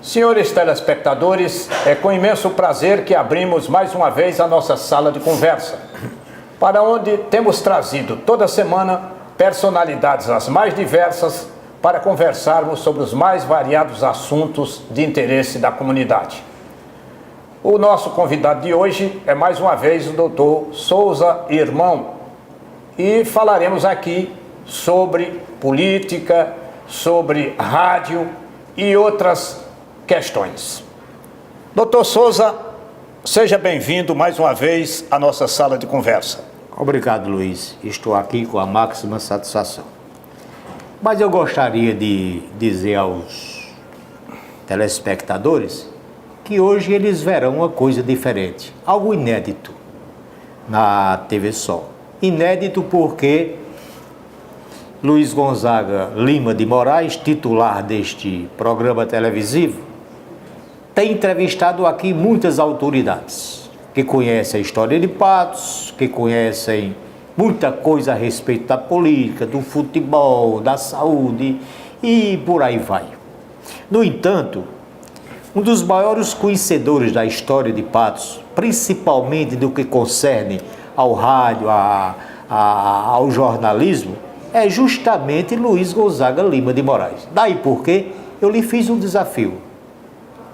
Senhores telespectadores, é com imenso prazer que abrimos mais uma vez a nossa sala de conversa, para onde temos trazido toda semana personalidades as mais diversas para conversarmos sobre os mais variados assuntos de interesse da comunidade. O nosso convidado de hoje é mais uma vez o Dr. Souza Irmão e falaremos aqui sobre política, sobre rádio e outras questões. Dr. Souza, seja bem-vindo mais uma vez à nossa sala de conversa. Obrigado, Luiz. Estou aqui com a máxima satisfação. Mas eu gostaria de dizer aos telespectadores que hoje eles verão uma coisa diferente, algo inédito na TV Sol. Inédito porque Luiz Gonzaga Lima de Moraes, titular deste programa televisivo, tem entrevistado aqui muitas autoridades que conhecem a história de Patos, que conhecem muita coisa a respeito da política, do futebol, da saúde e por aí vai. No entanto, um dos maiores conhecedores da história de Patos, principalmente do que concerne ao rádio, ao jornalismo, é justamente Luiz Gonzaga Lima de Moraes. Daí porque eu lhe fiz um desafio.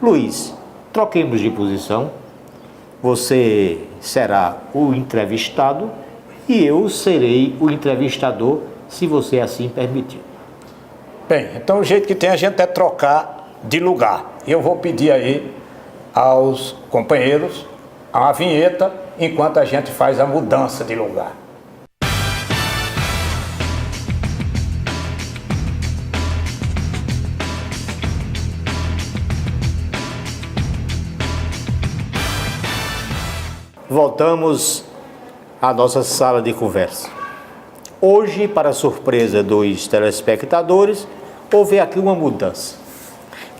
Luiz, troquemos de posição. Você será o entrevistado e eu serei o entrevistador, se você assim permitir. Bem, então o jeito que tem a gente é trocar de lugar. Eu vou pedir aí aos companheiros a vinheta enquanto a gente faz a mudança de lugar. Voltamos à nossa sala de conversa. Hoje, para surpresa dos telespectadores, houve aqui uma mudança.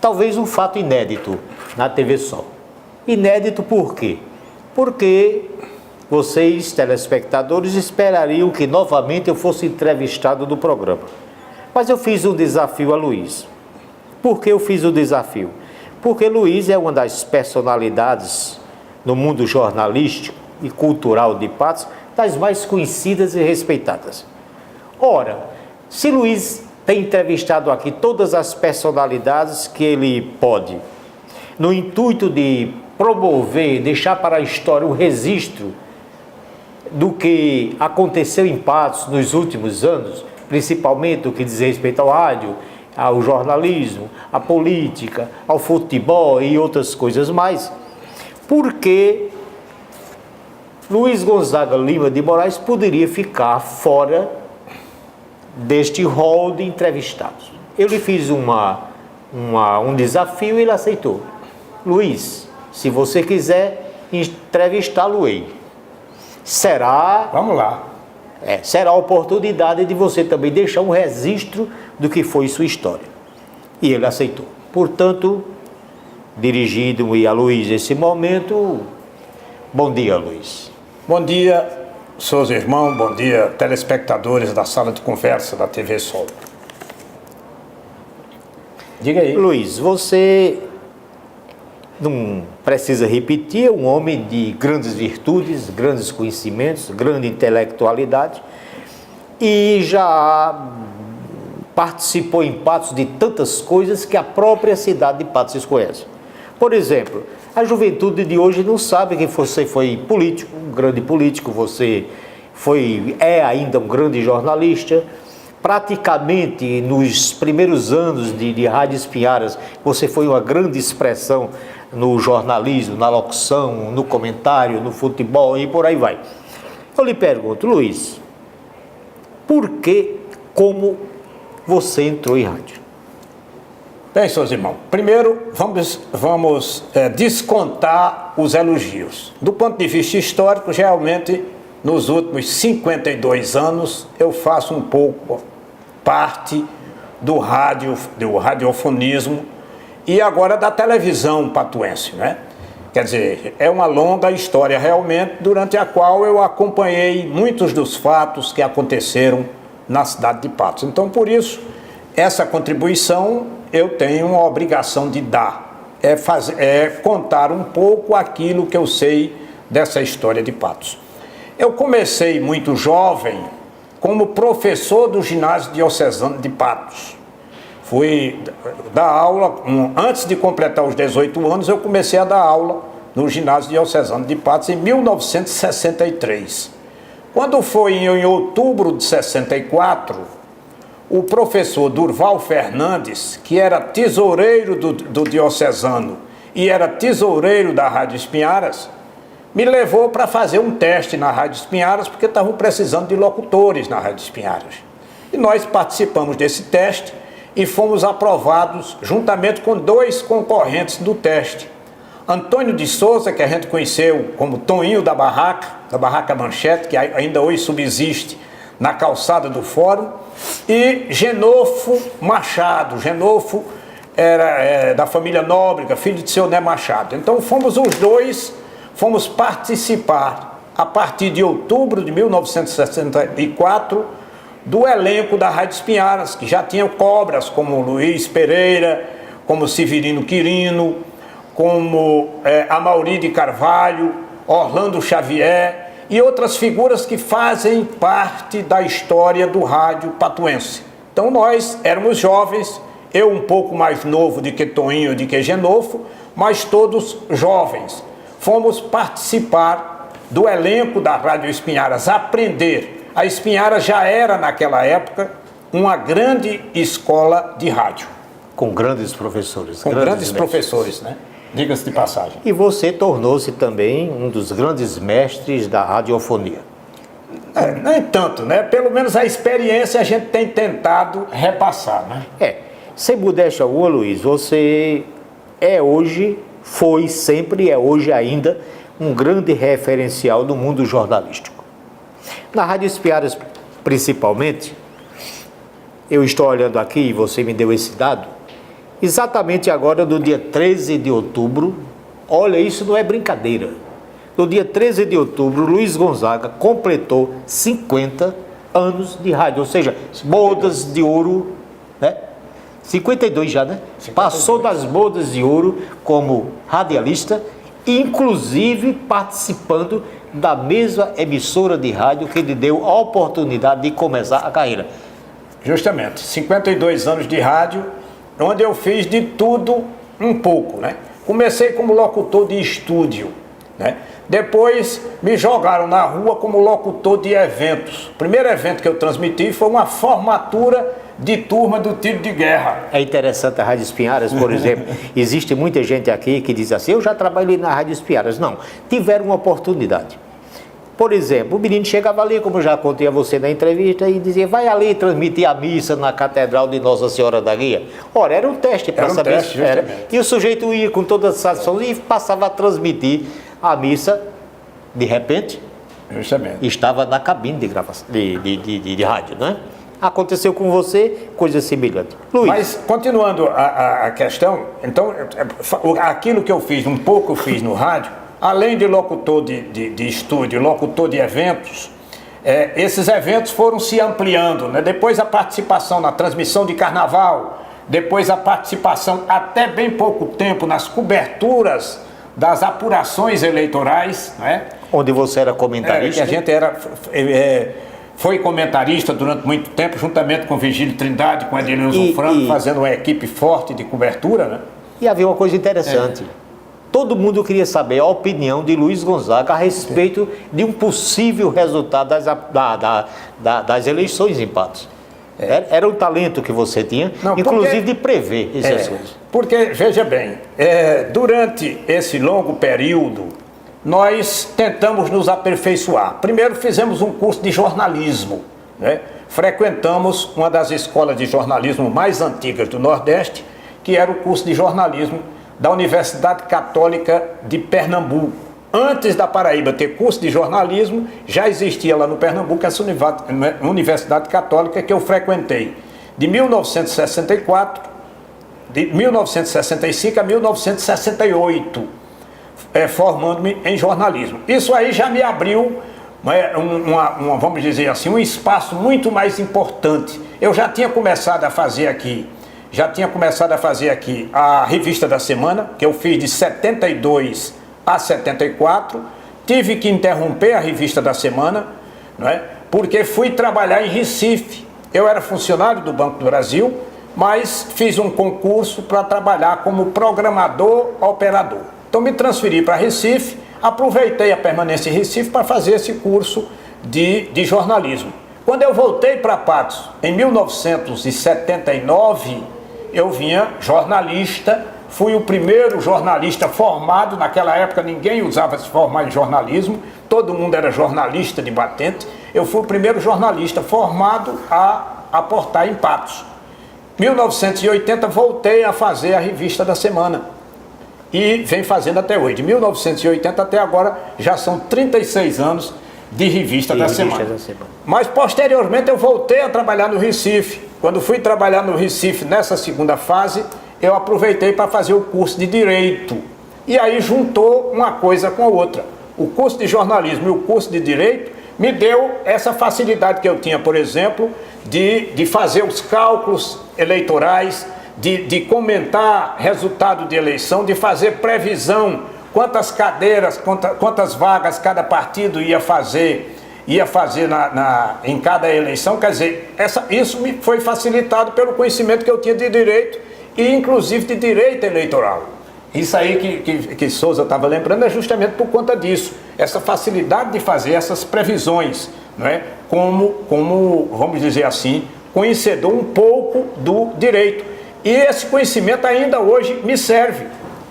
Talvez um fato inédito na TV Sol. Inédito por quê? Porque vocês, telespectadores, esperariam que novamente eu fosse entrevistado do programa. Mas eu fiz um desafio a Luiz. Por que eu fiz o desafio? Porque Luiz é uma das personalidades no mundo jornalístico e cultural de Patos, das mais conhecidas e respeitadas. Ora, se Luiz tem entrevistado aqui todas as personalidades que ele pode, no intuito de promover, deixar para a história o registro do que aconteceu em Patos nos últimos anos, principalmente o que diz respeito ao rádio, ao jornalismo, à política, ao futebol e outras coisas mais, porque Luiz Gonzaga Lima de Moraes poderia ficar fora deste rol de entrevistados. Eu lhe fiz um desafio e ele aceitou. Luiz, se você quiser entrevistá-lo-ei. Vamos lá. Será a oportunidade de você também deixar um registro do que foi sua história. E ele aceitou. Portanto, dirigido-me a Luiz nesse momento, bom dia, Luiz. Bom dia, seus irmãos, bom dia, telespectadores da sala de conversa da TV Sol. Diga aí. Luiz, você não precisa repetir, é um homem de grandes virtudes, grandes conhecimentos, grande intelectualidade e já participou em Patos de tantas coisas que a própria cidade de Patos desconhece. Por exemplo, a juventude de hoje não sabe que você foi político, um grande político, você é ainda um grande jornalista. Praticamente nos primeiros anos de Rádio Espinharas, você foi uma grande expressão no jornalismo, na locução, no comentário, no futebol e por aí vai. Eu lhe pergunto, Luiz, por que, como você entrou em rádio? Bem, seus irmãos, primeiro vamos descontar os elogios. Do ponto de vista histórico, realmente, nos últimos 52 anos, eu faço um pouco parte do radiofonismo e agora da televisão patuense, né? Quer dizer, é uma longa história realmente, durante a qual eu acompanhei muitos dos fatos que aconteceram na cidade de Patos. Então, por isso, essa contribuição eu tenho uma obrigação de dar contar um pouco aquilo que eu sei dessa história de Patos. Eu comecei muito jovem como professor do ginásio diocesano de Patos. Fui dar aula, antes de completar os 18 anos, eu comecei a dar aula no ginásio diocesano de Patos em 1963. Quando foi em outubro de 64, o professor Durval Fernandes, que era tesoureiro do diocesano e era tesoureiro da Rádio Espinharas, me levou para fazer um teste na Rádio Espinharas, porque estavam precisando de locutores na Rádio Espinharas. E nós participamos desse teste e fomos aprovados juntamente com 2 concorrentes do teste. Antônio de Souza, que a gente conheceu como Toninho da Barraca Manchete, que ainda hoje subsiste na calçada do Fórum, e Genofo Machado. Genofo era da família Nóbrega, filho de seu Né Machado. Então fomos os 2, fomos participar, a partir de outubro de 1964, do elenco da Rádio Espinharas, que já tinha cobras como Luiz Pereira, como Severino Quirino, como Amauri de Carvalho, Orlando Xavier e outras figuras que fazem parte da história do rádio patuense. Então nós éramos jovens, eu um pouco mais novo do que Toninho, do que Genofo, mas todos jovens. Fomos participar do elenco da Rádio Espinharas, aprender. A Espinharas já era, naquela época, uma grande escola de rádio. Com grandes professores. Com grandes professores, né? Diga-se de passagem. E você tornou-se também um dos grandes mestres da radiofonia. Nem tanto, né? Pelo menos a experiência a gente tem tentado repassar, né? Sem modéstia alguma, Luiz, você é hoje, foi sempre, é hoje ainda, um grande referencial no mundo jornalístico. Na Rádio Espinharas, principalmente, eu estou olhando aqui, e você me deu esse dado, exatamente agora, no dia 13 de outubro, olha, isso não é brincadeira. No dia 13 de outubro, Luiz Gonzaga completou 50 anos de rádio, ou seja, bodas de ouro, né? 52 já, né? 52. Passou das bodas de ouro como radialista, inclusive participando da mesma emissora de rádio que lhe deu a oportunidade de começar a carreira. Justamente, 52 anos de rádio, onde eu fiz de tudo um pouco, né? Comecei como locutor de estúdio, né? Depois me jogaram na rua como locutor de eventos. O primeiro evento que eu transmiti foi uma formatura de turma do tiro de guerra. É interessante a Rádio Espinharas, por exemplo. Existe muita gente aqui que diz assim, eu já trabalhei na Rádio Espinharas. Não, tiveram uma oportunidade. Por exemplo, o menino chegava ali, como eu já contei a você na entrevista, e dizia, vai ali transmitir a missa na Catedral de Nossa Senhora da Guia. Ora, era um teste para saber se era. E o sujeito ia com toda a satisfação e passava a transmitir a missa, de repente, estava na cabine de gravação, de rádio, né? Aconteceu com você, coisa semelhante. Luiz. Mas, continuando a questão, então, aquilo que eu fiz, um pouco eu fiz no rádio, além de locutor de estúdio, locutor de eventos, esses eventos foram se ampliando, né? Depois a participação na transmissão de carnaval, depois a participação, até bem pouco tempo, nas coberturas das apurações eleitorais, né? Onde você era comentarista. A gente foi comentarista durante muito tempo, juntamente com Virgílio Trindade, com Edileuson Franco, fazendo uma equipe forte de cobertura, né? E havia uma coisa interessante. Todo mundo queria saber a opinião de Luiz Gonzaga a respeito de um possível resultado das eleições em Patos. Era um talento que você tinha, inclusive de prever esses assuntos. Porque, veja bem, durante esse longo período, nós tentamos nos aperfeiçoar. Primeiro fizemos um curso de jornalismo, né? Frequentamos uma das escolas de jornalismo mais antigas do Nordeste, que era o curso de jornalismo da Universidade Católica de Pernambuco. Antes da Paraíba ter curso de jornalismo, já existia lá no Pernambuco essa Universidade Católica que eu frequentei de 1965 a 1968, formando-me em jornalismo. Isso aí já me abriu, vamos dizer assim, um espaço muito mais importante. Eu já tinha começado a fazer aqui já tinha começado a fazer aqui a Revista da Semana, que eu fiz de 72 a 74. Tive que interromper a Revista da Semana, não é? Porque fui trabalhar em Recife. Eu era funcionário do Banco do Brasil, mas fiz um concurso para trabalhar como programador operador. Então me transferi para Recife, aproveitei a permanência em Recife para fazer esse curso de jornalismo. Quando eu voltei para Patos, em 1979, eu vinha jornalista, fui o primeiro jornalista formado. Naquela época ninguém usava se formar em jornalismo, todo mundo era jornalista de batente. Eu fui o primeiro jornalista formado a aportar em Patos. 1980 voltei a fazer a Revista da Semana e venho fazendo até hoje. De 1980 até agora já são 36 anos de Revista da Semana. Mas posteriormente eu voltei a trabalhar no Recife. Quando fui trabalhar no Recife nessa segunda fase, eu aproveitei para fazer o curso de Direito. E aí juntou uma coisa com a outra. O curso de jornalismo e o curso de Direito me deu essa facilidade que eu tinha, por exemplo, de fazer os cálculos eleitorais, de comentar resultado de eleição, de fazer previsão, quantas cadeiras, quantas vagas cada partido ia fazer em cada eleição. Quer dizer, isso me foi facilitado pelo conhecimento que eu tinha de Direito e inclusive de Direito Eleitoral. Isso aí que Souza estava lembrando é justamente por conta disso, essa facilidade de fazer essas previsões, não é? Como, vamos dizer assim, conhecedor um pouco do direito. E esse conhecimento ainda hoje me serve.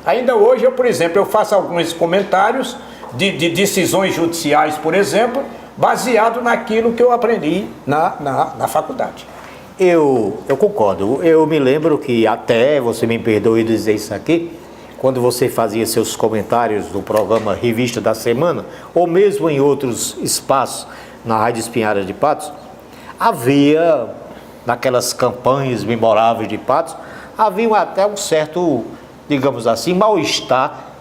Ainda hoje, por exemplo, eu faço alguns comentários de decisões judiciais, por exemplo, baseado naquilo que eu aprendi na faculdade. Eu concordo. Eu me lembro que até, você me perdoe dizer isso aqui, quando você fazia seus comentários no programa Revista da Semana, ou mesmo em outros espaços na Rádio Espinharas de Patos, havia, naquelas campanhas memoráveis de Patos, havia até um certo, digamos assim, mal-estar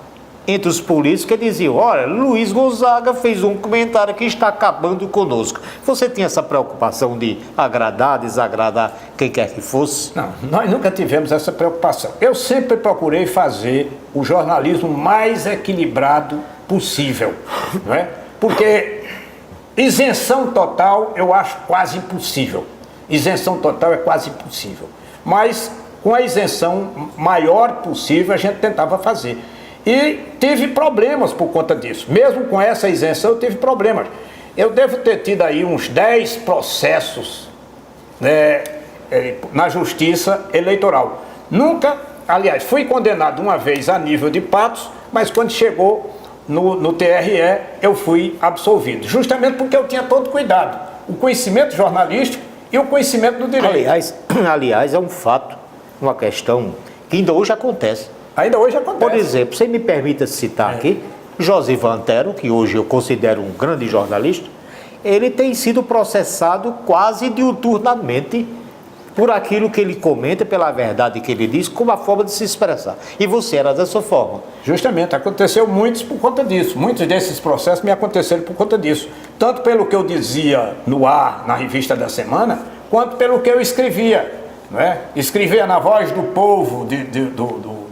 entre os políticos que diziam: olha, Luiz Gonzaga fez um comentário que está acabando conosco. Você tinha essa preocupação de agradar, desagradar quem quer que fosse? Não, nós nunca tivemos essa preocupação. Eu sempre procurei fazer o jornalismo mais equilibrado possível, não é? Porque isenção total eu acho quase impossível. Isenção total é quase impossível. Mas com a isenção maior possível a gente tentava fazer. E tive problemas por conta disso. Mesmo com essa isenção eu tive problemas. Eu devo ter tido aí uns 10 processos, né, na Justiça Eleitoral. Nunca, aliás, fui condenado uma vez a nível de Patos, mas quando chegou no TRE eu fui absolvido. Justamente porque eu tinha todo cuidado. O conhecimento jornalístico e o conhecimento do direito. Aliás, é um fato, uma questão que ainda hoje acontece. Ainda hoje acontece. Por exemplo, você me permita citar aqui, Josivan Antero, que hoje eu considero um grande jornalista, ele tem sido processado quase diuturnamente por aquilo que ele comenta, pela verdade que ele diz, como a forma de se expressar. E você era dessa forma. Justamente, aconteceu muitos por conta disso. Muitos desses processos me aconteceram por conta disso. Tanto pelo que eu dizia no ar, na Revista da Semana, quanto pelo que eu escrevia. Não é? Escrevia na Voz do Povo, do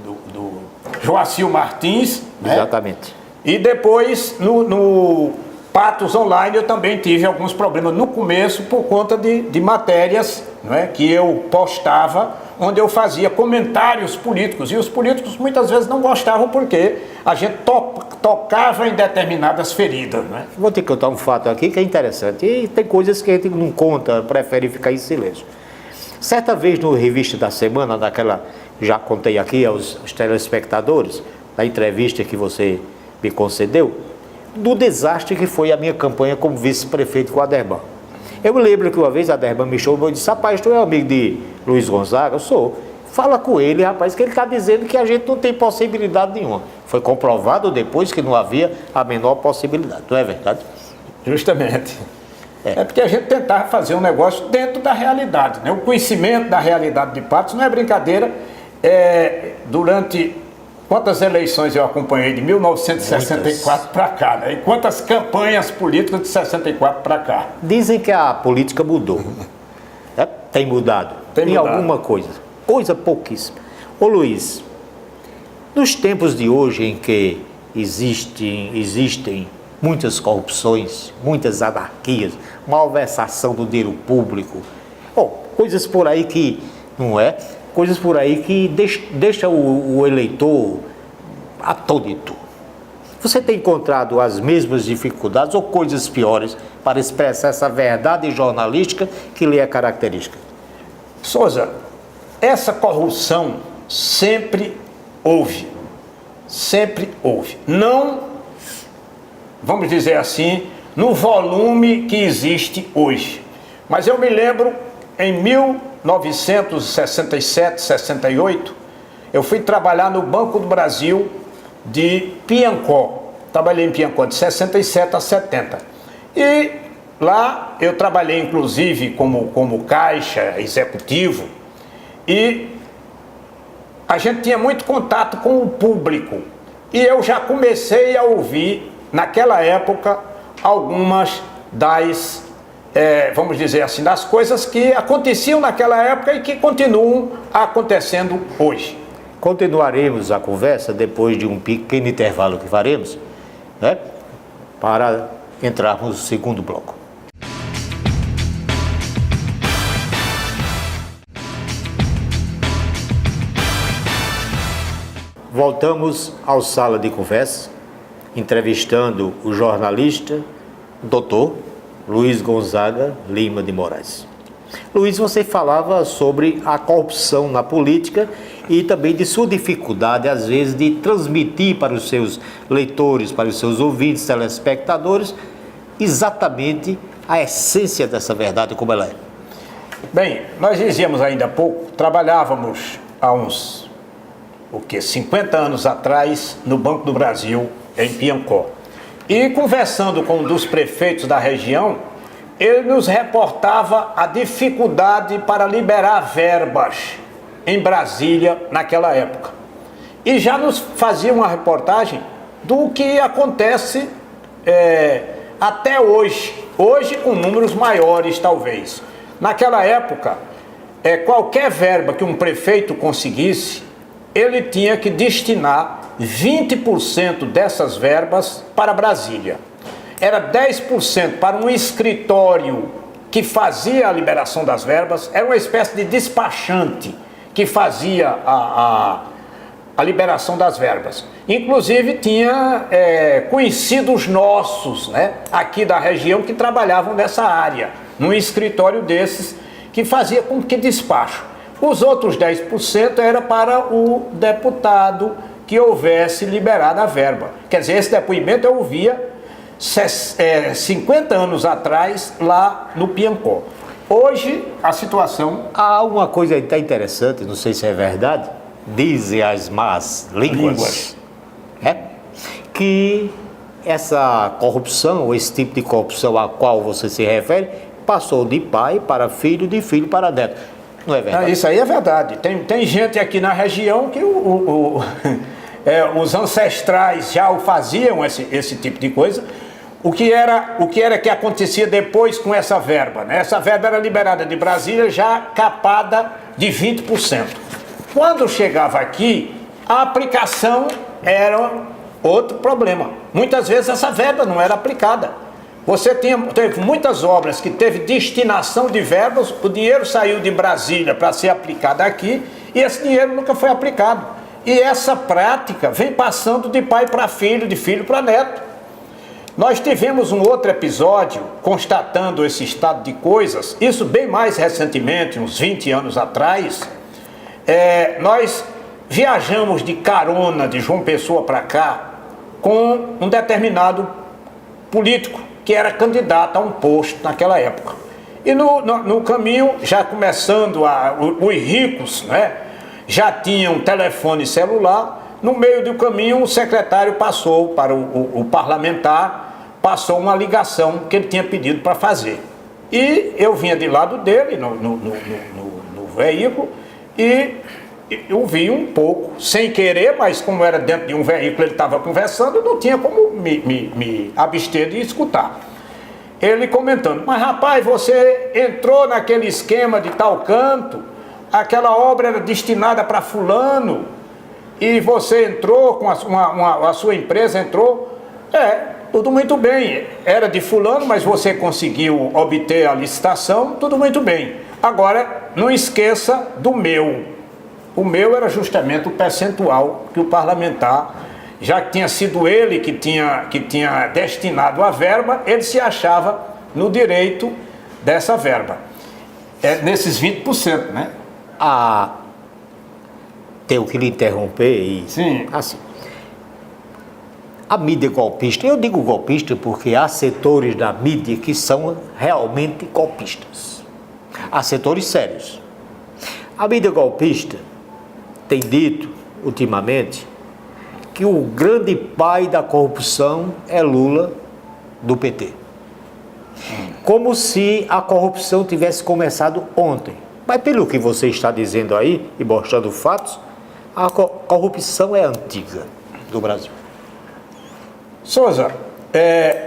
Joacil Martins. Exatamente. Né? E depois, no Patos Online, eu também tive alguns problemas no começo por conta de matérias, não é, que eu postava, onde eu fazia comentários políticos. E os políticos muitas vezes não gostavam porque a gente tocava em determinadas feridas. Não é? Vou ter que contar um fato aqui que é interessante. E tem coisas que a gente não conta, prefere ficar em silêncio. Certa vez no Revista da Semana, daquela, já contei aqui aos telespectadores, na entrevista que você me concedeu, do desastre que foi a minha campanha como vice-prefeito com a Aderban. Eu me lembro que uma vez a Aderban me chamou e disse: rapaz, tu é amigo de Luiz Gonzaga? Eu sou. Fala com ele, rapaz, que ele está dizendo que a gente não tem possibilidade nenhuma. Foi comprovado depois que não havia a menor possibilidade, não é verdade? Justamente. É porque a gente tentava fazer um negócio dentro da realidade, né? O conhecimento da realidade de Patos não é brincadeira. Durante quantas eleições eu acompanhei de 1964 para cá, né? E quantas campanhas políticas de 64 para cá? Dizem que a política mudou. Tem mudado. Tem mudado. Alguma coisa. coisa pouquíssima. Ô Luiz, nos tempos de hoje em que existem muitas corrupções, muitas anarquias, malversação do dinheiro público, coisas por aí que, não é? Coisas por aí que deixa o eleitor atônito. Você tem encontrado as mesmas dificuldades ou coisas piores para expressar essa verdade jornalística que lhe é característica? Souza, essa corrupção sempre houve. Sempre houve. Não, vamos dizer assim, no volume que existe hoje. Mas eu me lembro, em 1967, 68, eu fui trabalhar no Banco do Brasil de Piancó. Trabalhei em Piancó de 67 a 70. E lá eu trabalhei inclusive como caixa executivo, e a gente tinha muito contato com o público. E eu já comecei a ouvir, naquela época, algumas das, vamos dizer assim, das coisas que aconteciam naquela época e que continuam acontecendo hoje. Continuaremos a conversa depois de um pequeno intervalo que faremos, né, para entrarmos no segundo bloco. Voltamos ao Sala de Conversa, entrevistando o jornalista Dr. Luiz Gonzaga Lima de Moraes. Luiz, você falava sobre a corrupção na política e também de sua dificuldade, às vezes, de transmitir para os seus leitores, para os seus ouvintes, telespectadores, exatamente a essência dessa verdade como ela é. Bem, nós dizíamos ainda há pouco, trabalhávamos há uns 50 anos atrás no Banco do Brasil, em Piancó. E conversando com um dos prefeitos da região, ele nos reportava a dificuldade para liberar verbas em Brasília naquela época. E já nos fazia uma reportagem do que acontece até hoje com números maiores talvez. Naquela época, qualquer verba que um prefeito conseguisse, ele tinha que destinar 20% dessas verbas para Brasília. Era 10% para um escritório que fazia a liberação das verbas, era uma espécie de despachante que fazia a liberação das verbas. Inclusive tinha conhecidos nossos, né, aqui da região que trabalhavam nessa área, num escritório desses que fazia com que despacho. Os outros 10% era para o deputado que houvesse liberado a verba. Quer dizer, esse depoimento eu ouvia 50 anos atrás lá no Piancó. Hoje a situação... Há uma coisa até interessante, não sei se é verdade, dizem as más línguas. Que essa corrupção, ou esse tipo de corrupção a qual você se refere, passou de pai para filho, de filho para neto. Não é verdade? Isso aí é verdade. Tem gente aqui na região que os ancestrais já o faziam, esse tipo de coisa. O que era que acontecia depois com essa verba, né? Essa verba era liberada de Brasília já capada de 20%. Quando chegava aqui, a aplicação era outro problema. Muitas vezes essa verba não era aplicada. Você teve muitas obras que teve destinação de verbas, o dinheiro saiu de Brasília para ser aplicado aqui e esse dinheiro nunca foi aplicado. E essa prática vem passando de pai para filho, de filho para neto. Nós tivemos um outro episódio constatando esse estado de coisas, isso bem mais recentemente, uns 20 anos atrás. Nós viajamos de carona de João Pessoa para cá com um determinado político que era candidato a um posto naquela época. E no caminho, já começando, os ricos, né, já tinham telefone celular. No meio do caminho, o secretário passou para o parlamentar, passou uma ligação que ele tinha pedido para fazer. E eu vinha de lado dele, no veículo, e eu vi um pouco, sem querer, mas como era dentro de um veículo, ele estava conversando, não tinha como me abster de escutar. Ele comentando: mas rapaz, você entrou naquele esquema de tal canto, aquela obra era destinada para fulano, e você entrou, com a sua empresa entrou, tudo muito bem, era de fulano, mas você conseguiu obter a licitação, tudo muito bem. Agora, não esqueça do meu. O meu era justamente o percentual que o parlamentar, já que tinha sido ele que tinha destinado a verba, ele se achava no direito dessa verba. Nesses 20%, né? Tenho que lhe interromper e... Sim. Assim, a mídia golpista, eu digo golpista porque há setores da mídia que são realmente golpistas. Há setores sérios. A mídia golpista tem dito, ultimamente, que o grande pai da corrupção é Lula, do PT. Como se a corrupção tivesse começado ontem. Mas pelo que você está dizendo aí, e mostrando fatos, a corrupção é antiga do Brasil. Souza,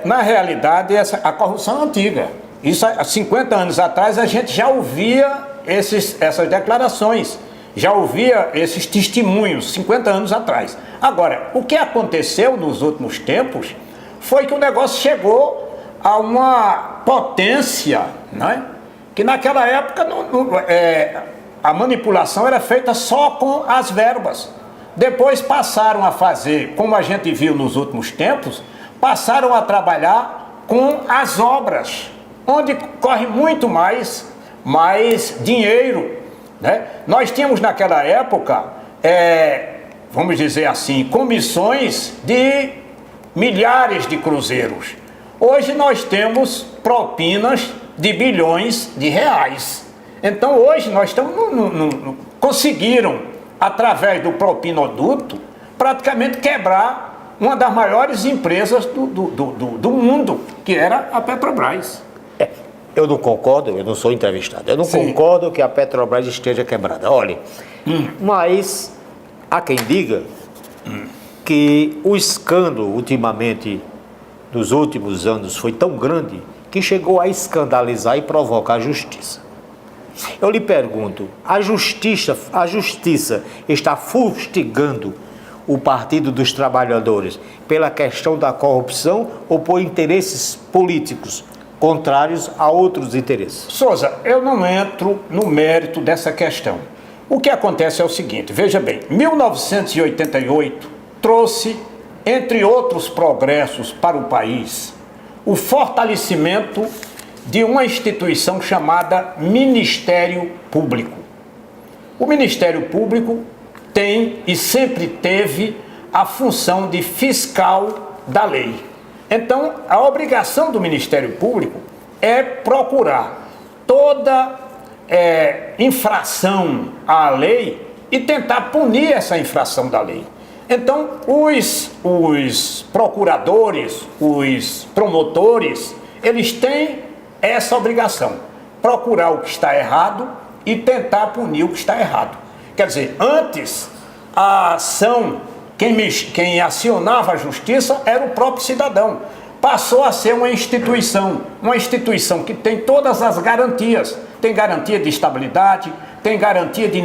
na realidade, a corrupção é antiga. Isso há 50 anos atrás a gente já ouvia essas declarações, já ouvia esses testemunhos 50 anos atrás. Agora, o que aconteceu nos últimos tempos foi que o negócio chegou a uma potência, né? Que naquela época a manipulação era feita só com as verbas. Depois passaram a fazer, como a gente viu nos últimos tempos, passaram a trabalhar com as obras, onde corre muito mais dinheiro, né? Nós tínhamos naquela época, vamos dizer assim, comissões de milhares de cruzeiros. Hoje nós temos propinas de bilhões de reais. Então hoje nós estamos conseguiram, através do propinoduto, praticamente quebrar uma das maiores empresas do mundo, que era a Petrobras. Eu não concordo, eu não sou entrevistado, eu não concordo que a Petrobras esteja quebrada. Olha, mas há quem diga que o escândalo ultimamente, nos últimos anos, foi tão grande que chegou a escandalizar e provocar a justiça. Eu lhe pergunto, a justiça está fustigando o Partido dos Trabalhadores pela questão da corrupção ou por interesses políticos contrários a outros interesses? Souza, eu não entro no mérito dessa questão. O que acontece é o seguinte, veja bem, 1988 trouxe, entre outros progressos para o país, o fortalecimento de uma instituição chamada Ministério Público. O Ministério Público tem e sempre teve a função de fiscal da lei. Então, a obrigação do Ministério Público é procurar toda infração à lei e tentar punir essa infração da lei. Então, os procuradores, os promotores, eles têm essa obrigação, procurar o que está errado e tentar punir o que está errado. Quer dizer, antes a ação, quem acionava a justiça era o próprio cidadão. Passou a ser uma instituição que tem todas as garantias. Tem garantia de estabilidade, tem garantia de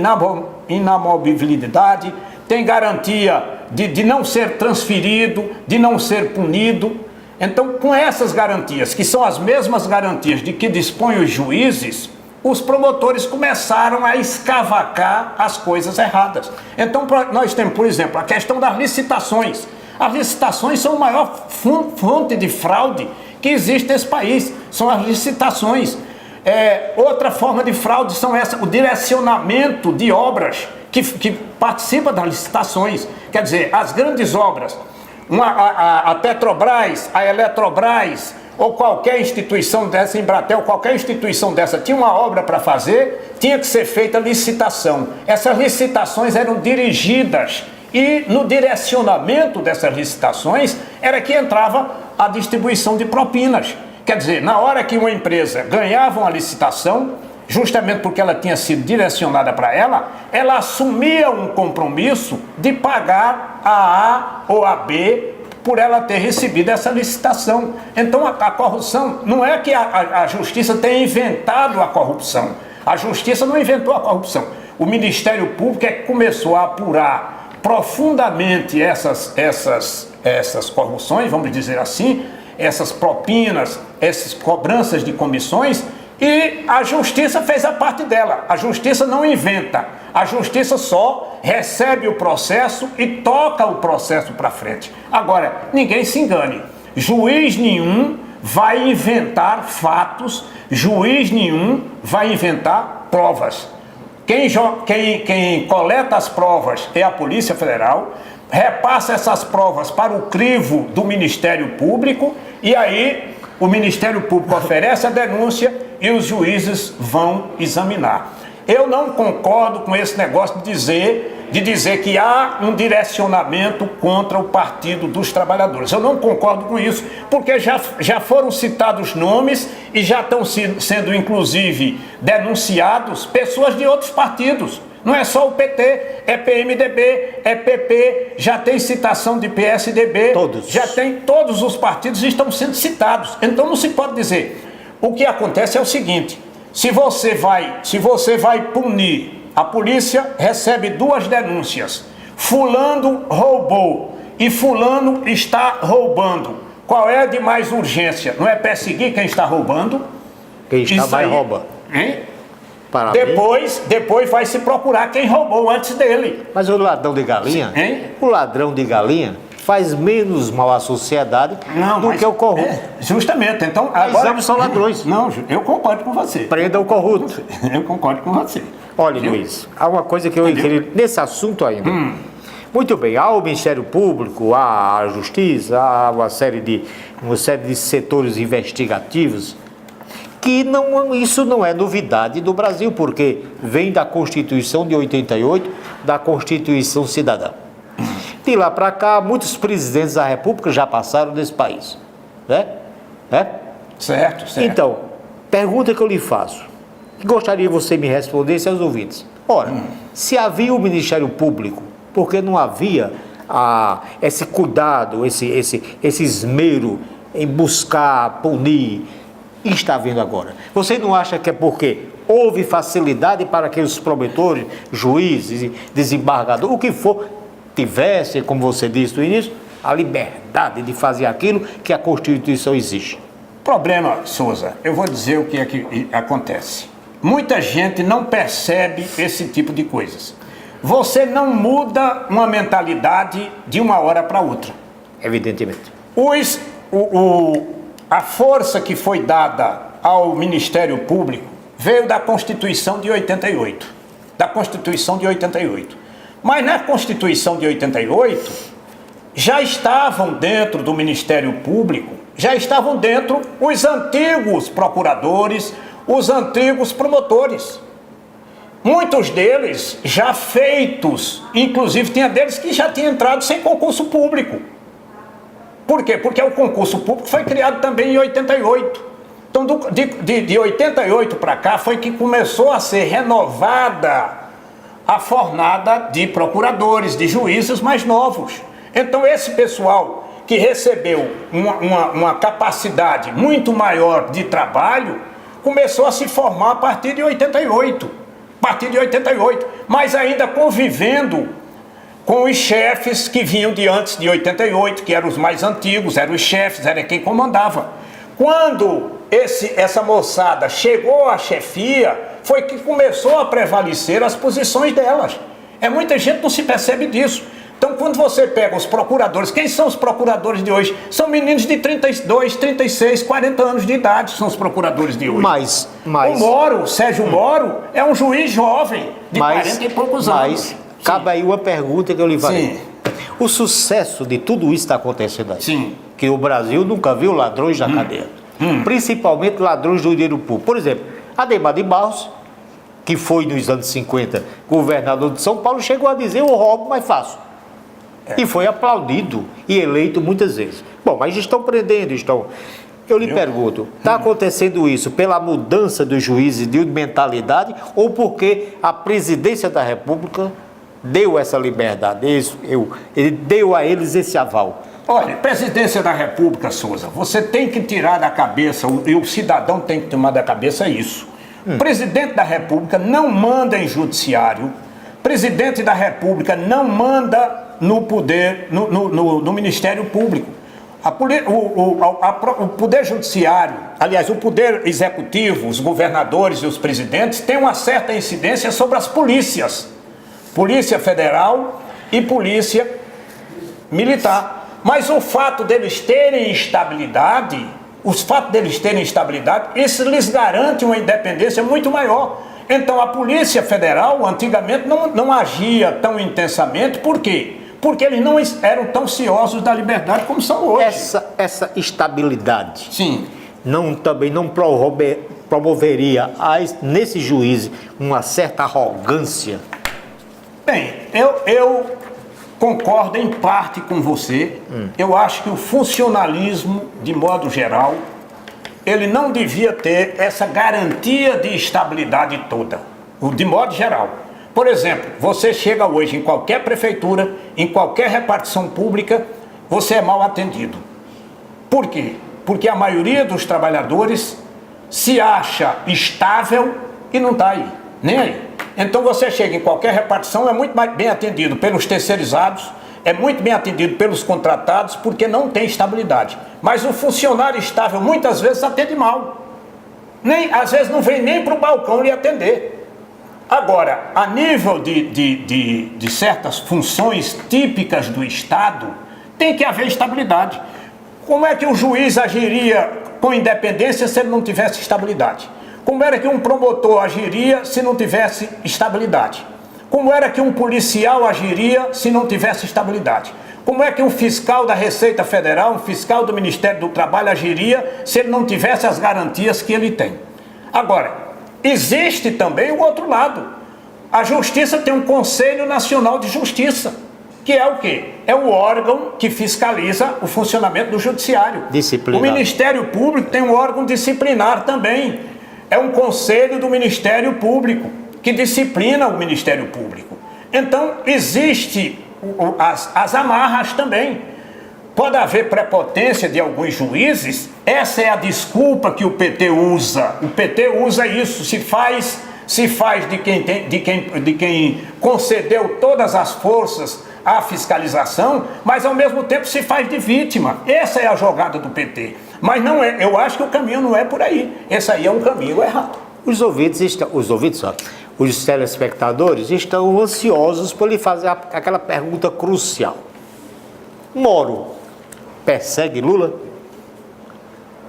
inamovibilidade, tem garantia de não ser transferido, de não ser punido. Então, com essas garantias, que são as mesmas garantias de que dispõem os juízes, os promotores começaram a escavacar as coisas erradas. Então, nós temos, por exemplo, a questão das licitações. As licitações são a maior fonte de fraude que existe nesse país, são as licitações. Outra forma de fraude são o direcionamento de obras que participa das licitações. Quer dizer, as grandes obras, a Petrobras, a Eletrobras, ou qualquer instituição dessa, Embratel, qualquer instituição dessa tinha uma obra para fazer, tinha que ser feita licitação. Essas licitações eram dirigidas e no direcionamento dessas licitações era que entrava a distribuição de propinas. Quer dizer, na hora que uma empresa ganhava uma licitação, justamente porque ela tinha sido direcionada para ela assumia um compromisso de pagar a A ou a B por ela ter recebido essa licitação. Então a corrupção, não é que a justiça tenha inventado a corrupção. A justiça não inventou a corrupção. o Ministério Público é que começou a apurar profundamente essas corrupções, vamos dizer assim, essas propinas, essas cobranças de comissões, e a Justiça fez a parte dela. A Justiça não inventa, a Justiça só recebe o processo e toca o processo para frente. Agora, ninguém se engane, juiz nenhum vai inventar fatos, juiz nenhum vai inventar provas. Quem coleta as provas é a Polícia Federal, repassa essas provas para o crivo do Ministério Público, e aí o Ministério Público oferece a denúncia e os juízes vão examinar. Eu não concordo com esse negócio de dizer que há um direcionamento contra o Partido dos Trabalhadores. Eu não concordo com isso, porque já foram citados nomes e já estão sendo, inclusive, denunciados pessoas de outros partidos. Não é só o PT, é PMDB, é PP, já tem citação de PSDB, já tem, todos os partidos estão sendo citados. Então não se pode dizer. O que acontece é o seguinte: se você vai punir, a polícia recebe 2 denúncias, fulano roubou e fulano está roubando. Qual é a de mais urgência? Não é perseguir quem está roubando? Quem está vai rouba. Hein? Depois vai se procurar quem roubou antes dele. Mas o ladrão de galinha, o ladrão de galinha faz menos mal à sociedade do que o corrupto. Justamente, então agora ambos são ladrões. Não, eu concordo com você. Prenda o corrupto. Eu concordo com você. Olha, Luiz, há uma coisa que eu queria nesse assunto ainda. Muito bem, há o Ministério Público, há a Justiça, há uma série de setores investigativos que isso não é novidade do Brasil, porque vem da Constituição de 88, da Constituição Cidadã. De lá para cá, muitos presidentes da República já passaram desse país, né? Certo. Então, pergunta que eu lhe faço, que gostaria que você me respondesse aos ouvintes. Ora, se havia o Ministério Público, por que não havia esse cuidado, esse esmero em buscar, punir? E está havendo agora. Você não acha que é porque houve facilidade para que os promotores, juízes, desembargadores, o que for, tivessem, como você disse no início, a liberdade de fazer aquilo que a Constituição exige? Problema, Souza, eu vou dizer o que é que acontece. Muita gente não percebe esse tipo de coisas. Você não muda uma mentalidade de uma hora para outra. Evidentemente. A força que foi dada ao Ministério Público veio da Constituição de 88. Mas na Constituição de 88, já estavam dentro do Ministério Público, já estavam dentro os antigos procuradores, os antigos promotores. Muitos deles já feitos, inclusive tinha deles que já tinham entrado sem concurso público. Por quê? Porque o concurso público foi criado também em 88. Então, de 88 para cá, foi que começou a ser renovada a fornada de procuradores, de juízes mais novos. Então, esse pessoal que recebeu uma capacidade muito maior de trabalho, começou a se formar a partir de 88. Mas ainda convivendo com os chefes que vinham de antes de 88, que eram os mais antigos, eram os chefes, era quem comandava. Quando essa moçada chegou à chefia, foi que começou a prevalecer as posições delas. Muita gente não se percebe disso. Então, quando você pega os procuradores, quem são os procuradores de hoje? São meninos de 32, 36, 40 anos de idade, são os procuradores de hoje. Mas... O Moro, Sérgio Moro, é um juiz jovem, de 40 e poucos anos. Cabe aí uma pergunta que eu lhe farei. O sucesso de tudo isso está acontecendo aí. Sim. Que o Brasil nunca viu ladrões na cadeia. Principalmente ladrões do dinheiro público. Por exemplo, Adhemar de Barros, que foi nos anos 50 governador de São Paulo, chegou a dizer: eu roubo, mas faço. E foi aplaudido e eleito muitas vezes. Bom, mas estão prendendo, Eu lhe pergunto, está acontecendo isso pela mudança dos juízes de mentalidade ou porque a presidência da República deu essa liberdade, ele deu a eles esse aval? Olha, presidência da República, Souza, você tem que tirar da cabeça, e o cidadão tem que tomar da cabeça isso. Presidente da República não manda em judiciário, presidente da República não manda no poder, no Ministério Público. O poder judiciário, aliás, o poder executivo, os governadores e os presidentes têm uma certa incidência sobre as polícias, Polícia Federal e Polícia Militar. Mas o fato deles terem estabilidade, isso lhes garante uma independência muito maior. Então a Polícia Federal antigamente não agia tão intensamente. Por quê? Porque eles não eram tão ciosos da liberdade como são hoje. Essa estabilidade, sim, também não promoveria nesse juiz uma certa arrogância? Bem, eu concordo em parte com você. Eu acho que o funcionalismo, de modo geral, ele não devia ter essa garantia de estabilidade toda, de modo geral. Por exemplo, você chega hoje em qualquer prefeitura, em qualquer repartição pública, você é mal atendido. Por quê? Porque a maioria dos trabalhadores se acha estável e não está aí, nem aí. Então você chega em qualquer repartição, é muito bem atendido pelos terceirizados, é muito bem atendido pelos contratados, porque não tem estabilidade. Mas o funcionário estável muitas vezes atende mal. Às vezes não vem nem para o balcão lhe atender. Agora, a nível de certas funções típicas do Estado, tem que haver estabilidade. Como é que o juiz agiria com independência se ele não tivesse estabilidade? Como era que um promotor agiria se não tivesse estabilidade? Como era que um policial agiria se não tivesse estabilidade? Como é que um fiscal da Receita Federal, um fiscal do Ministério do Trabalho agiria se ele não tivesse as garantias que ele tem? Agora, existe também o outro lado. A Justiça tem um Conselho Nacional de Justiça, que é o quê? É o órgão que fiscaliza o funcionamento do Judiciário. Disciplinar. O Ministério Público tem um órgão disciplinar também. É um conselho do Ministério Público, que disciplina o Ministério Público. Então, existe as amarras também. Pode haver prepotência de alguns juízes, essa é a desculpa que o PT usa. O PT usa isso, se faz de quem concedeu todas as forças à fiscalização, mas ao mesmo tempo se faz de vítima. Essa é a jogada do PT. Mas não é, eu acho que o caminho não é por aí. Esse aí é um caminho errado. Os telespectadores estão ansiosos por lhe fazer aquela pergunta crucial. Moro persegue Lula?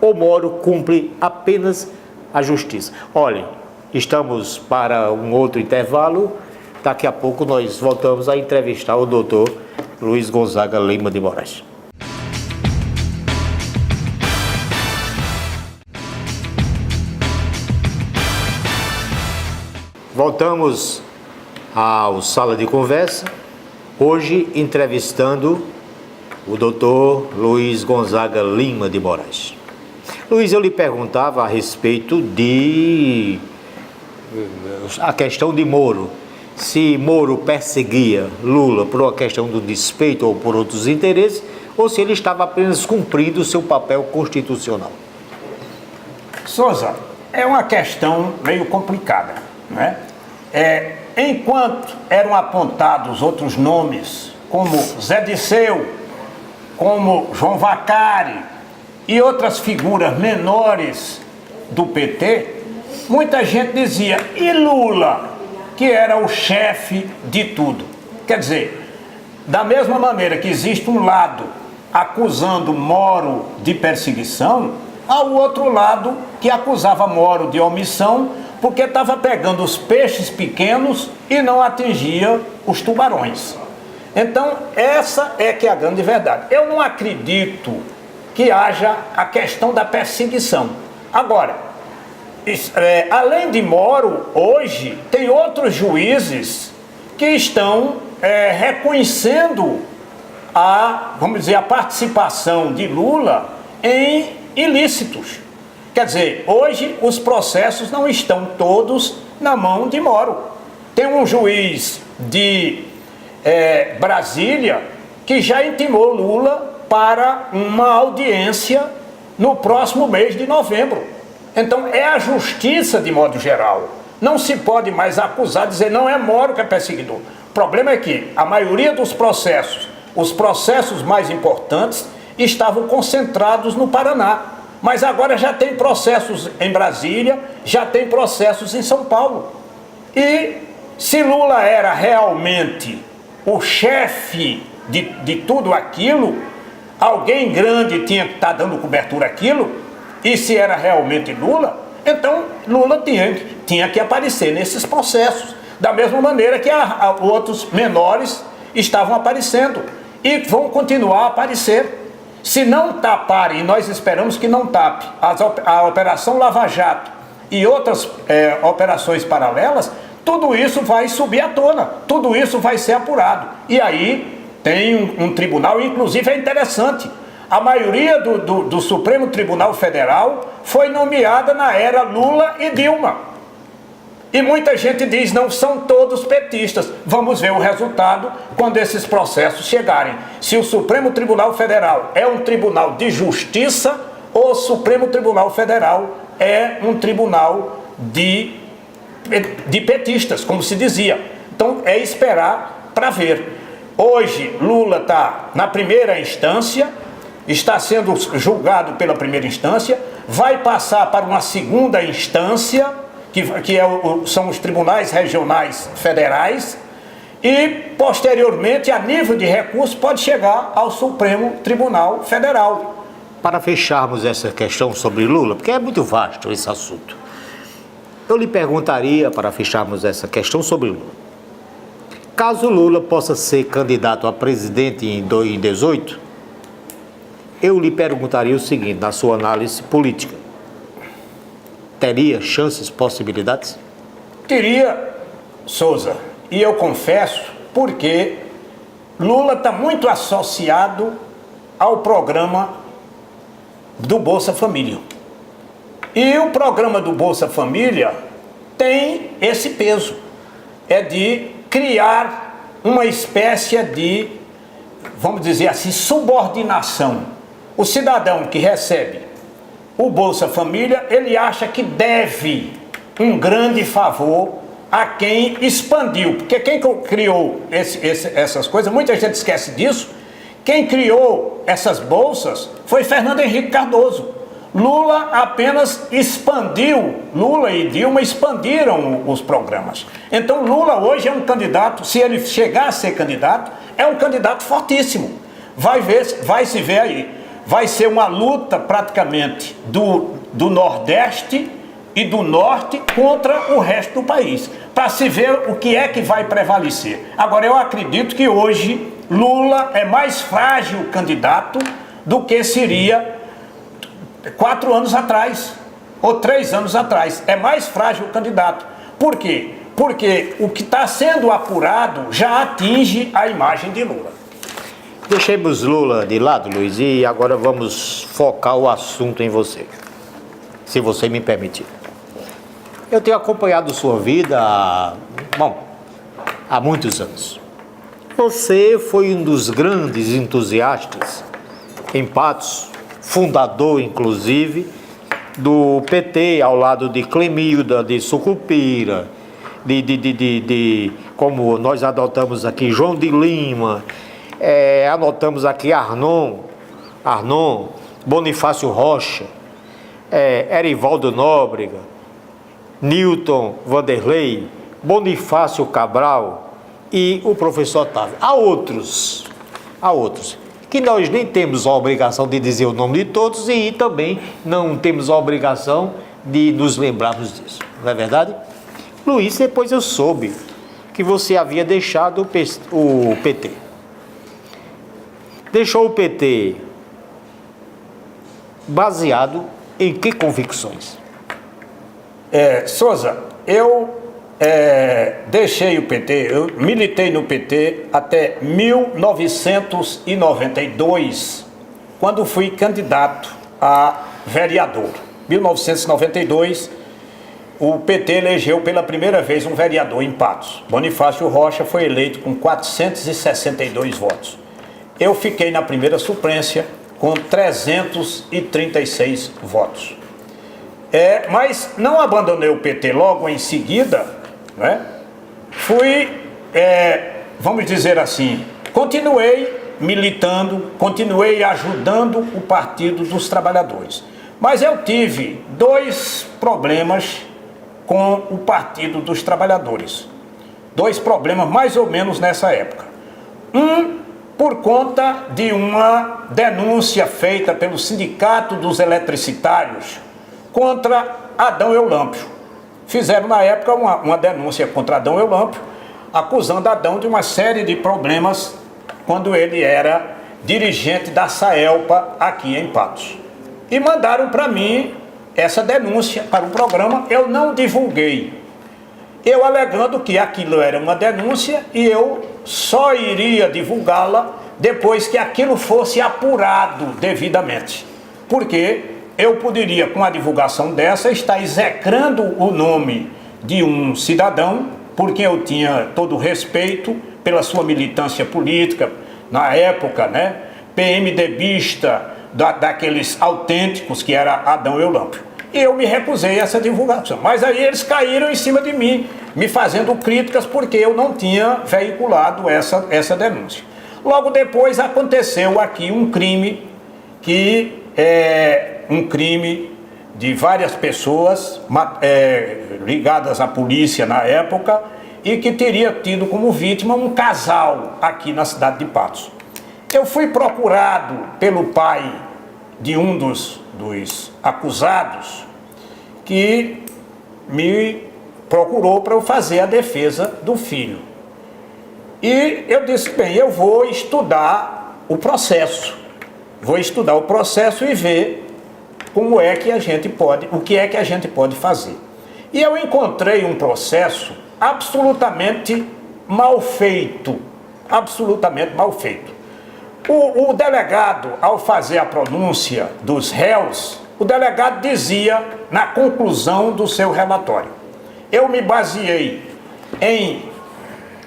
Ou Moro cumpre apenas a justiça? Olhem, estamos para um outro intervalo. Daqui a pouco nós voltamos a entrevistar o doutor Luiz Gonzaga Lima de Moraes. Voltamos ao Sala de Conversa, hoje entrevistando o doutor Luiz Gonzaga Lima de Moraes. Luiz, eu lhe perguntava a respeito a questão de Moro. Se Moro perseguia Lula por uma questão do despeito ou por outros interesses, ou se ele estava apenas cumprindo o seu papel constitucional. Souza, é uma questão meio complicada, né? Enquanto eram apontados outros nomes, como Zé Disseu, como João Vacari e outras figuras menores do PT, muita gente dizia, e Lula, que era o chefe de tudo? Quer dizer, da mesma maneira que existe um lado acusando Moro de perseguição, há o outro lado que acusava Moro de omissão, porque estava pegando os peixes pequenos e não atingia os tubarões. Então, essa é que é a grande verdade. Eu não acredito que haja a questão da perseguição. Agora, além de Moro, hoje, tem outros juízes que estão reconhecendo vamos dizer, a participação de Lula em ilícitos. Quer dizer, hoje os processos não estão todos na mão de Moro. Tem um juiz de Brasília que já intimou Lula para uma audiência no próximo mês de novembro. Então é a justiça de modo geral. Não se pode mais acusar, dizer não é Moro que é perseguidor. O problema é que a maioria dos processos, os processos mais importantes, estavam concentrados no Paraná. Mas agora já tem processos em Brasília, já tem processos em São Paulo. E se Lula era realmente o chefe de tudo aquilo, alguém grande tinha que estar dando cobertura àquilo, e se era realmente Lula, então Lula tinha que aparecer nesses processos, da mesma maneira que outros menores estavam aparecendo, e vão continuar a aparecer. Se não taparem, e nós esperamos que não tape, a Operação Lava Jato e outras operações paralelas, tudo isso vai subir à tona, tudo isso vai ser apurado. E aí tem um tribunal, inclusive é interessante, a maioria do Supremo Tribunal Federal foi nomeada na era Lula e Dilma. E muita gente diz, não são todos petistas. Vamos ver o resultado quando esses processos chegarem. Se o Supremo Tribunal Federal é um tribunal de justiça ou o Supremo Tribunal Federal é um tribunal de petistas, como se dizia. Então é esperar para ver. Hoje Lula está na primeira instância, está sendo julgado pela primeira instância, vai passar para uma segunda instância, são os tribunais regionais federais, e posteriormente, a nível de recurso, pode chegar ao Supremo Tribunal Federal. Para fecharmos essa questão sobre Lula, porque é muito vasto esse assunto, eu lhe perguntaria, para fecharmos essa questão sobre Lula, caso Lula possa ser candidato a presidente em 2018, eu lhe perguntaria o seguinte, na sua análise política: teria chances, possibilidades? Teria, Souza, e eu confesso, porque Lula está muito associado ao programa do Bolsa Família. E o programa do Bolsa Família tem esse peso, é de criar uma espécie de, vamos dizer assim, subordinação. O cidadão que recebe o Bolsa Família, ele acha que deve um grande favor a quem expandiu. Porque quem criou essas coisas, muita gente esquece disso, quem criou essas bolsas foi Fernando Henrique Cardoso. Lula apenas expandiu, Lula e Dilma expandiram os programas. Então Lula hoje é um candidato, se ele chegar a ser candidato, é um candidato fortíssimo. Vai se ver aí. Vai ser uma luta praticamente do Nordeste e do Norte contra o resto do país, para se ver o que é que vai prevalecer. Agora, eu acredito que hoje Lula é mais frágil candidato do que seria 4 anos atrás, ou 3 anos atrás. É mais frágil o candidato. Por quê? Porque o que está sendo apurado já atinge a imagem de Lula. Deixemos Lula de lado, Luiz, e agora vamos focar o assunto em você, se você me permitir. Eu tenho acompanhado sua vida há muitos anos. Você foi um dos grandes entusiastas, em Patos, fundador, inclusive, do PT, ao lado de Clemilda, de Sucupira, como nós adotamos aqui, João de Lima, anotamos aqui Arnon, Bonifácio Rocha, Erivaldo Nóbrega, Newton Vanderlei, Bonifácio Cabral e o professor Otávio. Há outros, que nós nem temos a obrigação de dizer o nome de todos e também não temos a obrigação de nos lembrarmos disso, não é verdade? Luiz, depois eu soube que você havia deixado o PT. Deixou o PT baseado em que convicções? Souza, eu deixei o PT, eu militei no PT até 1992, quando fui candidato a vereador. 1992, o PT elegeu pela primeira vez um vereador em Patos. Bonifácio Rocha foi eleito com 462 votos. Eu fiquei na primeira suplência com 336 votos. Mas não abandonei o PT logo em seguida, né? Fui, vamos dizer assim, continuei militando, continuei ajudando o Partido dos Trabalhadores. Mas eu tive 2 problemas com o Partido dos Trabalhadores. 2 problemas mais ou menos nessa época. Por conta de uma denúncia feita pelo Sindicato dos Eletricitários contra Adão Eulâmpio. Fizeram na época uma denúncia contra Adão Eulâmpio, acusando Adão de uma série de problemas quando ele era dirigente da Saelpa aqui em Patos. E mandaram para mim essa denúncia para o programa, eu não divulguei. Eu alegando que aquilo era uma denúncia e eu só iria divulgá-la depois que aquilo fosse apurado devidamente. Porque eu poderia, com a divulgação dessa, estar execrando o nome de um cidadão, por quem eu tinha todo o respeito pela sua militância política, na época, né, PMDBista, daqueles autênticos que era Adão Eulâmpio. E eu me recusei a essa divulgação. Mas aí eles caíram em cima de mim, me fazendo críticas porque eu não tinha veiculado essa denúncia. Logo depois aconteceu aqui um crime que é um crime de várias pessoas ligadas à polícia na época e que teria tido como vítima um casal aqui na cidade de Patos. Eu fui procurado pelo pai de um dos acusados, que me procurou para eu fazer a defesa do filho. E eu disse, bem, eu vou estudar o processo. Vou estudar o processo e ver como é que a gente pode, o que é que a gente pode fazer. E eu encontrei um processo absolutamente mal feito. Absolutamente mal feito. O delegado, ao fazer a pronúncia dos réus, o delegado dizia, na conclusão do seu relatório, eu me baseei em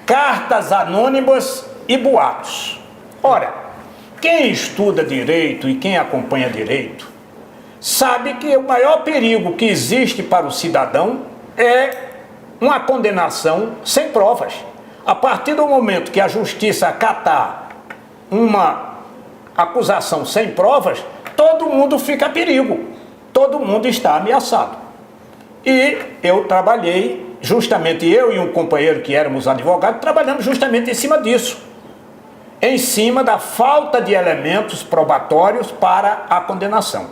cartas anônimas e boatos. Ora, quem estuda direito e quem acompanha direito, sabe que o maior perigo que existe para o cidadão é uma condenação sem provas. A partir do momento que a justiça acatar uma acusação sem provas, todo mundo fica a perigo, todo mundo está ameaçado. E eu trabalhei, justamente eu e um companheiro que éramos advogados, trabalhamos justamente em cima disso, em cima da falta de elementos probatórios para a condenação.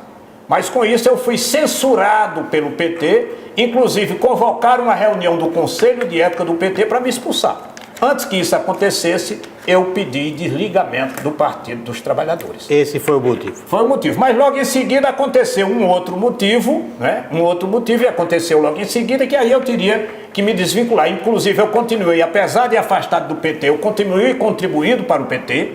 Mas com isso eu fui censurado pelo PT, inclusive convocaram uma reunião do Conselho de Ética do PT para me expulsar. Antes que isso acontecesse, eu pedi desligamento do Partido dos Trabalhadores. Esse foi o motivo? Foi o motivo. Mas logo em seguida aconteceu um outro motivo, né? Um outro motivo, e aconteceu logo em seguida que aí eu teria que me desvincular. Inclusive eu continuei, apesar de afastado do PT, eu continuei contribuindo para o PT.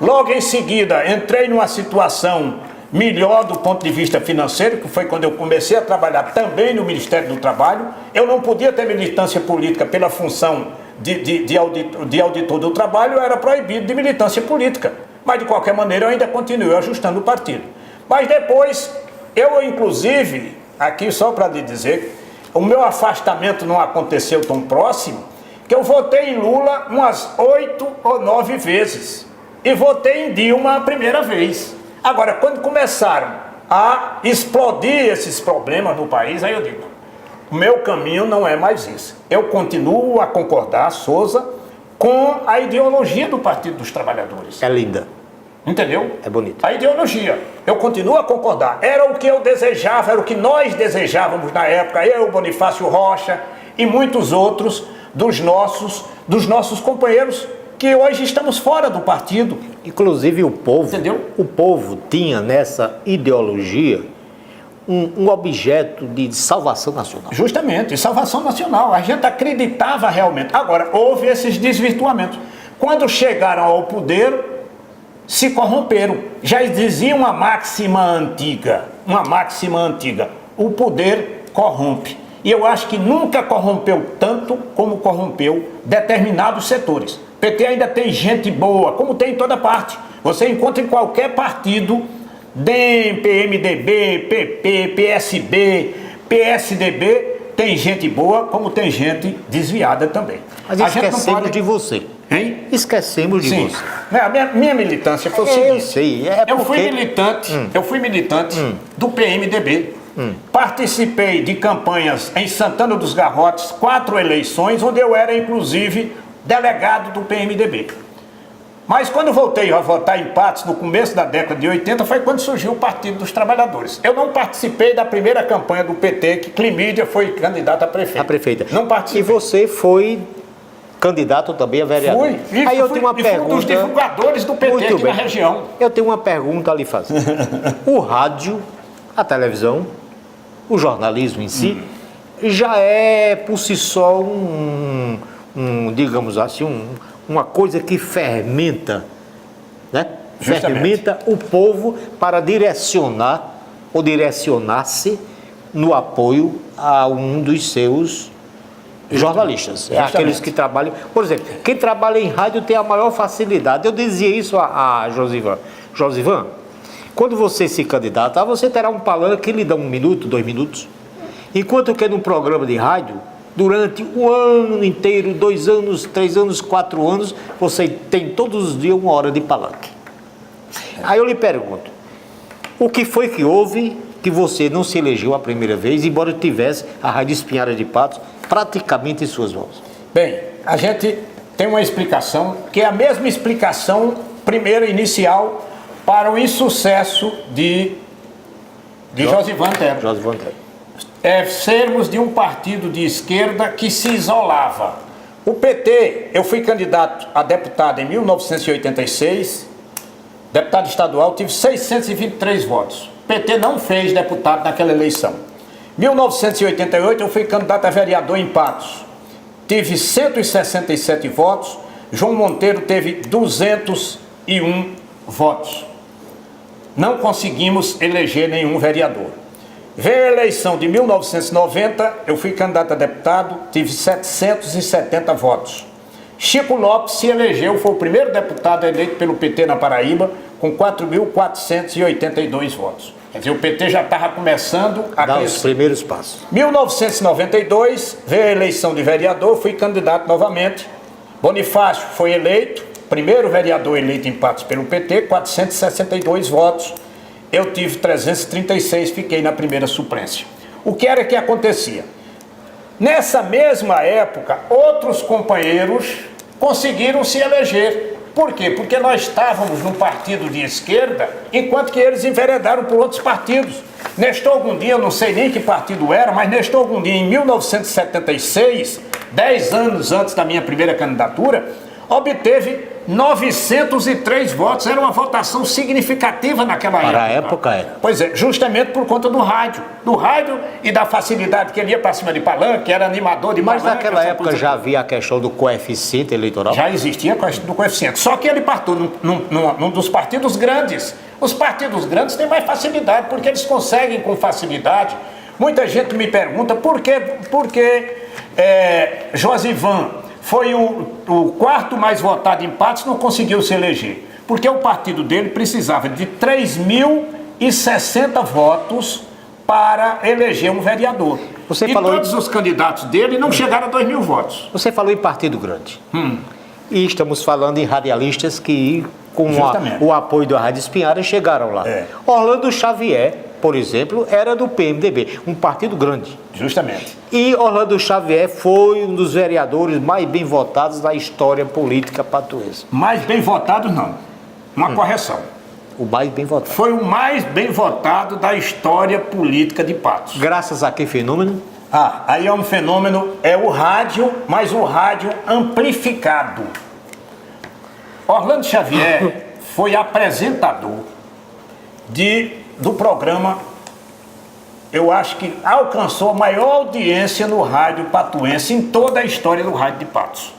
Logo em seguida entrei numa situação melhor do ponto de vista financeiro, que foi quando eu comecei a trabalhar também no Ministério do Trabalho. Eu não podia ter militância política pela função de auditor do trabalho, eu era proibido de militância política. Mas, de qualquer maneira, eu ainda continuei ajustando o partido. Mas depois, eu inclusive, aqui só para lhe dizer, o meu afastamento não aconteceu tão próximo, que eu votei em Lula umas 8 ou 9 vezes. E votei em Dilma a primeira vez. Agora, quando começaram a explodir esses problemas no país, aí eu digo, o meu caminho não é mais esse. Eu continuo a concordar, Souza, com a ideologia do Partido dos Trabalhadores. É linda. Entendeu? É bonito. A ideologia. Eu continuo a concordar. Era o que eu desejava, era o que nós desejávamos na época, eu, Bonifácio Rocha e muitos outros dos nossos companheiros que hoje estamos fora do partido. Inclusive o povo, entendeu? O povo tinha nessa ideologia um objeto de salvação nacional. Justamente, salvação nacional. A gente acreditava realmente. Agora, houve esses desvirtuamentos. Quando chegaram ao poder, se corromperam. Já dizia uma máxima antiga, o poder corrompe. E eu acho que nunca corrompeu tanto como corrompeu determinados setores. PT ainda tem gente boa, como tem em toda parte. Você encontra em qualquer partido, DEM, PMDB, PP, PSB, PSDB tem gente boa, como tem gente desviada também. Mas esquecemos de você. Hein? Esquecemos de você. A minha militância foi o seguinte. Eu sei, Eu fui militante do PMDB. Participei de campanhas em Santana dos Garrotes, 4 eleições, onde eu era, inclusive, delegado do PMDB. Mas quando voltei a votar em Patos, no começo da década de 80, foi quando surgiu o Partido dos Trabalhadores. Eu não participei da primeira campanha do PT, que Climídia foi candidata a prefeita. A prefeita. Não participei. E você foi candidato também a vereador. Fui. Aí eu tenho uma pergunta. Fui um dos divulgadores do PT aqui na região. Eu tenho uma pergunta a lhe fazer. O rádio, a televisão, o jornalismo em si, já é por si só digamos assim, uma coisa que fermenta, né? Justamente. Fermenta o povo para direcionar ou direcionar-se no apoio a um dos seus jornalistas. É aqueles que trabalham. Por exemplo, quem trabalha em rádio tem a maior facilidade. Eu dizia isso a Josivan. Josivan, quando você se candidatar, você terá um palanque que lhe dá 1 minuto, 2 minutos. Enquanto que num programa de rádio, durante o ano inteiro, 2 anos, 3 anos, 4 anos, você tem todos os dias 1 hora de palanque. Aí eu lhe pergunto, o que foi que houve que você não se elegeu a primeira vez, embora tivesse a Rádio Espinharas de Patos praticamente em suas mãos? Bem, a gente tem uma explicação, que é a mesma explicação, primeira, inicial, para o insucesso de Josivan Antero. Josivan Antero. É sermos de um partido de esquerda que se isolava. O PT, eu fui candidato a deputado em 1986, deputado estadual, tive 623 votos. O PT não fez deputado naquela eleição. Em 1988, eu fui candidato a vereador em Patos. Tive 167 votos, João Monteiro teve 201 votos. Não conseguimos eleger nenhum vereador. Veio a eleição de 1990, eu fui candidato a deputado, tive 770 votos. Chico Lopes se elegeu, foi o primeiro deputado eleito pelo PT na Paraíba, com 4.482 votos. Quer dizer, o PT já estava começando a dar os primeiros passos. 1992, veio a eleição de vereador, fui candidato novamente. Bonifácio foi eleito, primeiro vereador eleito em Patos pelo PT, 462 votos. Eu tive 336, fiquei na primeira suplência. O que era que acontecia? Nessa mesma época, outros companheiros conseguiram se eleger. Por quê? Porque nós estávamos num partido de esquerda, enquanto que eles enveredaram por outros partidos. Nestor Gondim, eu não sei nem que partido era, mas Nestor Gondim, em 1976, 10 anos antes da minha primeira candidatura, obteve 903 votos, era uma votação significativa naquela época. Para a época era. Pois é, justamente por conta do rádio e da facilidade que ele ia para cima de palanque, era animador de palanque. Mas naquela época já havia a questão do coeficiente eleitoral? Já existia a questão do coeficiente, só que ele partiu num dos partidos grandes. Os partidos grandes têm mais facilidade, porque eles conseguem com facilidade. Muita gente me pergunta por que Josivan foi o quarto mais votado em Patos, não conseguiu se eleger. Porque o partido dele precisava de 3.060 votos para eleger um vereador. Todos os candidatos dele não chegaram a 2.000 votos. Você falou em partido grande. E estamos falando em radialistas que, com o apoio da Rádio Espinharas, chegaram lá. Orlando Xavier, por exemplo, era do PMDB, um partido grande. Justamente. E Orlando Xavier foi um dos vereadores mais bem votados da história política patuense. Mais bem votado, não. Uma correção. O mais bem votado. Foi o mais bem votado da história política de Patos. Graças a que fenômeno? Aí é um fenômeno, é o rádio, mas o rádio amplificado. Orlando Xavier foi apresentador do programa, eu acho que alcançou a maior audiência no rádio patuense em toda a história do rádio de Patos.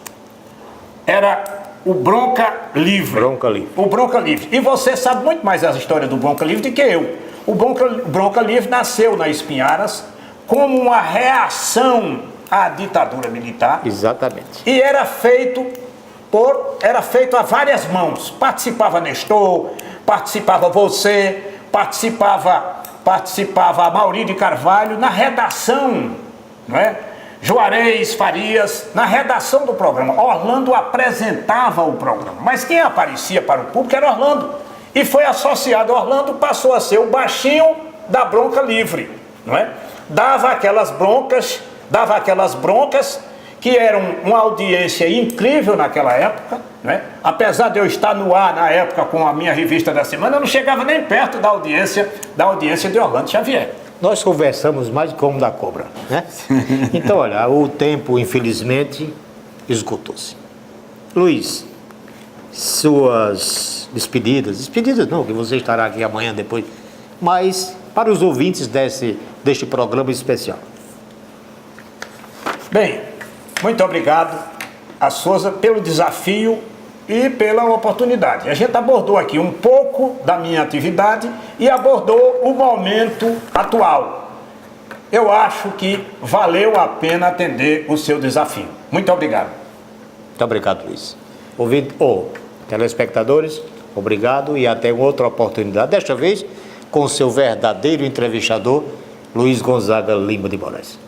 Era o Bronca Livre. Bronca Livre. O Bronca Livre. E você sabe muito mais essa história do Bronca Livre do que eu. O Bronca Livre nasceu na Espinharas como uma reação à ditadura militar. Exatamente. E era feito a várias mãos. Participava Nestor, participava você, participava participava a Mauri de Carvalho na redação, não é? Juarez Farias na redação do programa. Orlando apresentava o programa, mas quem aparecia para o público era Orlando. E foi associado, Orlando passou a ser o baixinho da bronca livre, não é? Dava aquelas broncas que eram uma audiência incrível naquela época, né? Apesar de eu estar no ar na época com a minha revista da semana, eu não chegava nem perto da audiência de Orlando Xavier. Nós conversamos mais como da cobra, né? Então, olha, o tempo, infelizmente, esgotou-se. Luiz, suas despedidas não, que você estará aqui amanhã depois, mas para os ouvintes deste programa especial. Bem, muito obrigado a Souza pelo desafio e pela oportunidade. A gente abordou aqui um pouco da minha atividade e abordou o momento atual. Eu acho que valeu a pena atender o seu desafio. Muito obrigado. Muito obrigado, Luiz. Telespectadores, obrigado e até outra oportunidade. Desta vez com o seu verdadeiro entrevistador, Luiz Gonzaga Lima de Moraes.